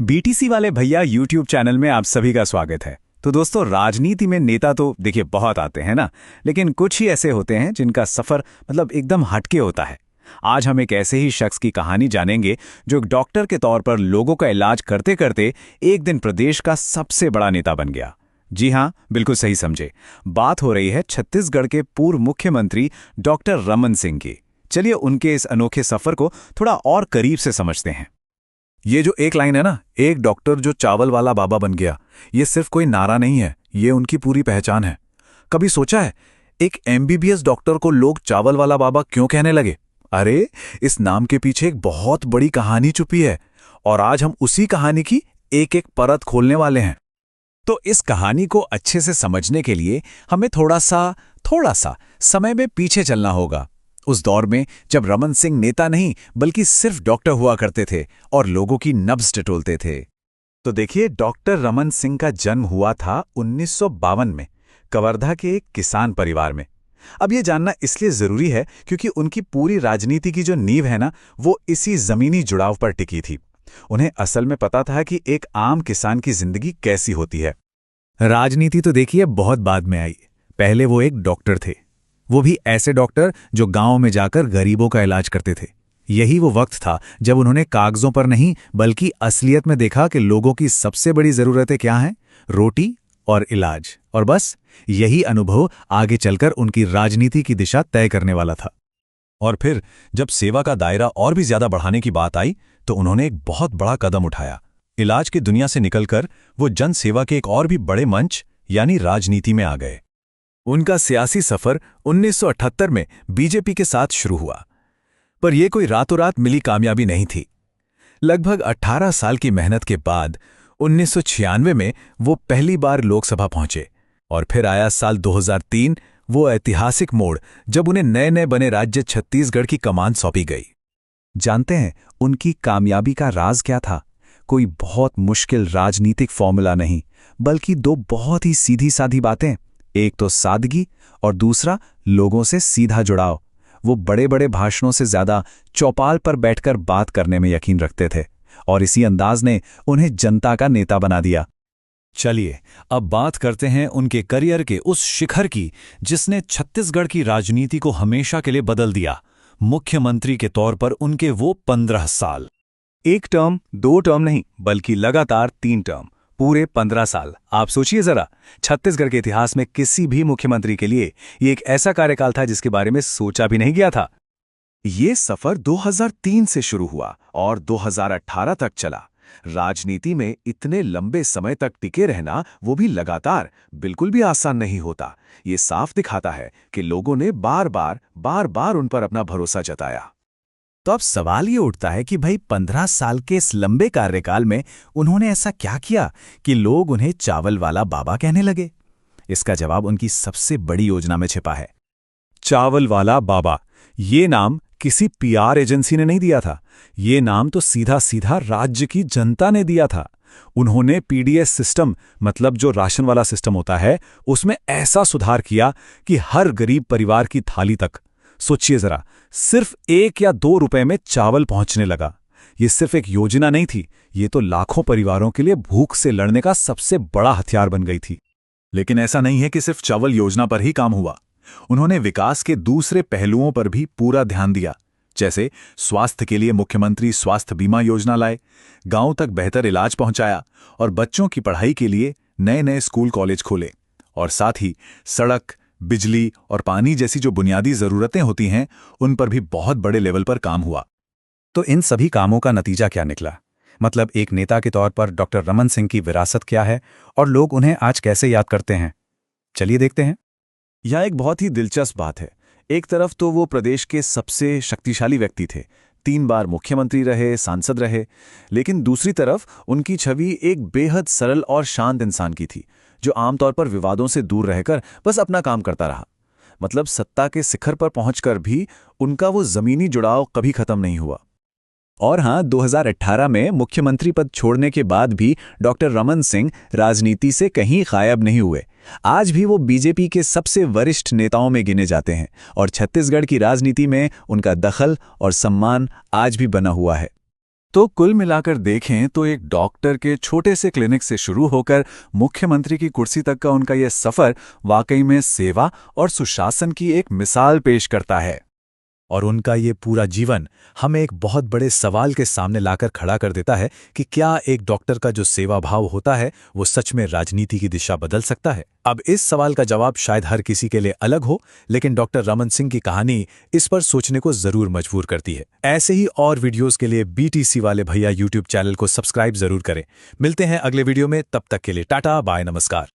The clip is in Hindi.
बीटीसी वाले भैया यूट्यूब चैनल में आप सभी का स्वागत है। तो दोस्तों, राजनीति में नेता तो देखिए बहुत आते हैं ना, लेकिन कुछ ही ऐसे होते हैं जिनका सफर एकदम हटके होता है। आज हम एक ऐसे ही शख्स की कहानी जानेंगे जो एक डॉक्टर के तौर पर लोगों का इलाज करते करते एक दिन प्रदेश का सबसे बड़ा नेता बन गया। जी हाँ, बिल्कुल सही समझे, बात हो रही है छत्तीसगढ़ के पूर्व मुख्यमंत्री डॉक्टर रमन सिंह की। चलिए उनके इस अनोखे सफर को थोड़ा और करीब से समझते हैं। ये जो एक लाइन है ना, एक डॉक्टर जो चावल वाला बाबा बन गया, ये सिर्फ कोई नारा नहीं है, ये उनकी पूरी पहचान है। कभी सोचा है एक एमबीबीएस डॉक्टर को लोग चावल वाला बाबा क्यों कहने लगे? अरे, इस नाम के पीछे एक बहुत बड़ी कहानी छुपी है और आज हम उसी कहानी की एक एक परत खोलने वाले हैं। तो इस कहानी को अच्छे से समझने के लिए हमें थोड़ा सा समय में पीछे चलना होगा, उस दौर में जब रमन सिंह नेता नहीं बल्कि सिर्फ डॉक्टर हुआ करते थे और लोगों की नब्ज टटोलते थे। तो देखिए, डॉक्टर रमन सिंह का जन्म हुआ था 1952 में कवर्धा के एक किसान परिवार में। अब ये जानना इसलिए जरूरी है क्योंकि उनकी पूरी राजनीति की जो नींव है ना, वो इसी जमीनी जुड़ाव पर टिकी थी। उन्हें असल में पता था कि एक आम किसान की जिंदगी कैसी होती है। राजनीति तो देखिए बहुत बाद में आई, पहले वो एक डॉक्टर थे, वो भी ऐसे डॉक्टर जो गांव में जाकर गरीबों का इलाज करते थे। यही वो वक्त था जब उन्होंने कागजों पर नहीं बल्कि असलियत में देखा कि लोगों की सबसे बड़ी जरूरतें क्या हैं, रोटी और इलाज। और बस यही अनुभव आगे चलकर उनकी राजनीति की दिशा तय करने वाला था। और फिर जब सेवा का दायरा और भी ज्यादा बढ़ाने की बात आई तो उन्होंने एक बहुत बड़ा कदम उठाया। इलाज की दुनिया से निकलकर वो जन सेवा के एक और भी बड़े मंच यानी राजनीति में आ गए। उनका सियासी सफर 1978 में बीजेपी के साथ शुरू हुआ, पर यह कोई रातों रात मिली कामयाबी नहीं थी। लगभग 18 साल की मेहनत के बाद 1996 में वो पहली बार लोकसभा पहुंचे और फिर आया साल 2003, वो ऐतिहासिक मोड़ जब उन्हें नए नए बने राज्य छत्तीसगढ़ की कमान सौंपी गई। जानते हैं उनकी कामयाबी का राज क्या था? कोई बहुत मुश्किल राजनीतिक फॉर्मूला नहीं, बल्कि दो बहुत ही सीधी साधी बातें। एक तो सादगी और दूसरा लोगों से सीधा जुड़ाव। वो बड़े बड़े भाषणों से ज्यादा चौपाल पर बैठकर बात करने में यकीन रखते थे और इसी अंदाज ने उन्हें जनता का नेता बना दिया। चलिए अब बात करते हैं उनके करियर के उस शिखर की जिसने छत्तीसगढ़ की राजनीति को हमेशा के लिए बदल दिया। मुख्यमंत्री के तौर पर उनके वो 15 साल। एक टर्म, 2 टर्म नहीं बल्कि लगातार 3 टर्म, पूरे 15 साल। आप सोचिए जरा, छत्तीसगढ़ के इतिहास में किसी भी मुख्यमंत्री के लिए ये एक ऐसा कार्यकाल था जिसके बारे में सोचा भी नहीं गया था। ये सफर 2003 से शुरू हुआ और 2018 तक चला। राजनीति में इतने लंबे समय तक टिके रहना, वो भी लगातार, बिल्कुल भी आसान नहीं होता। ये साफ दिखाता है कि लोगों ने बार बार उन पर अपना भरोसा जताया। तो अब सवाल ये उठता है कि भाई 15 साल के इस लंबे कार्यकाल में उन्होंने ऐसा क्या किया कि लोग उन्हें चावल वाला बाबा कहने लगे? इसका जवाब उनकी सबसे बड़ी योजना में छिपा है। चावल वाला बाबा, ये नाम किसी पीआर एजेंसी ने नहीं दिया था, ये नाम तो सीधा सीधा राज्य की जनता ने दिया था। उन्होंने पीडीएस सिस्टम, मतलब जो राशन वाला सिस्टम होता है, उसमें ऐसा सुधार किया कि हर गरीब परिवार की थाली तक, सोचिए जरा, सिर्फ 1 या 2 रुपए में चावल पहुंचने लगा। ये सिर्फ एक योजना नहीं थी, ये तो लाखों परिवारों के लिए भूख से लड़ने का सबसे बड़ा हथियार बन गई थी। लेकिन ऐसा नहीं है कि सिर्फ चावल योजना पर ही काम हुआ। उन्होंने विकास के दूसरे पहलुओं पर भी पूरा ध्यान दिया। जैसे स्वास्थ्य के लिए मुख्यमंत्री स्वास्थ्य बीमा योजना लाए, गांव तक बेहतर इलाज पहुंचाया और बच्चों की पढ़ाई के लिए नए नए स्कूल कॉलेज खोले। और साथ ही सड़क, बिजली और पानी जैसी जो बुनियादी जरूरतें होती हैं, उन पर भी बहुत बड़े लेवल पर काम हुआ। तो इन सभी कामों का नतीजा क्या निकला? मतलब एक नेता के तौर पर डॉक्टर रमन सिंह की विरासत क्या है और लोग उन्हें आज कैसे याद करते हैं? चलिए देखते हैं। यह एक बहुत ही दिलचस्प बात है। एक तरफ तो वो प्रदेश के सबसे शक्तिशाली व्यक्ति थे, 3 बार मुख्यमंत्री रहे, सांसद रहे, लेकिन दूसरी तरफ उनकी छवि एक बेहद सरल और शांत इंसान की थी, जो आमतौर पर विवादों से दूर रहकर बस अपना काम करता रहा। मतलब सत्ता के शिखर पर पहुंचकर भी उनका वो जमीनी जुड़ाव कभी खत्म नहीं हुआ। और हाँ, 2018 में मुख्यमंत्री पद छोड़ने के बाद भी डॉक्टर रमन सिंह राजनीति से कहीं गायब नहीं हुए। आज भी वो बीजेपी के सबसे वरिष्ठ नेताओं में गिने जाते हैं और छत्तीसगढ़ की राजनीति में उनका दखल और सम्मान आज भी बना हुआ है। तो कुल मिलाकर देखें तो एक डॉक्टर के छोटे से क्लिनिक से शुरू होकर मुख्यमंत्री की कुर्सी तक का उनका यह सफर वाकई में सेवा और सुशासन की एक मिसाल पेश करता है। और उनका ये पूरा जीवन हमें एक बहुत बड़े सवाल के सामने लाकर खड़ा कर देता है कि क्या एक डॉक्टर का जो सेवा भाव होता है वो सच में राजनीति की दिशा बदल सकता है। अब इस सवाल का जवाब शायद हर किसी के लिए अलग हो, लेकिन डॉक्टर रमन सिंह की कहानी इस पर सोचने को जरूर मजबूर करती है। ऐसे ही और वीडियोस के लिए BTC वाले भैया YouTube चैनल को सब्सक्राइब जरूर करें। मिलते हैं अगले वीडियो में, तब तक के लिए टाटा बाय नमस्कार।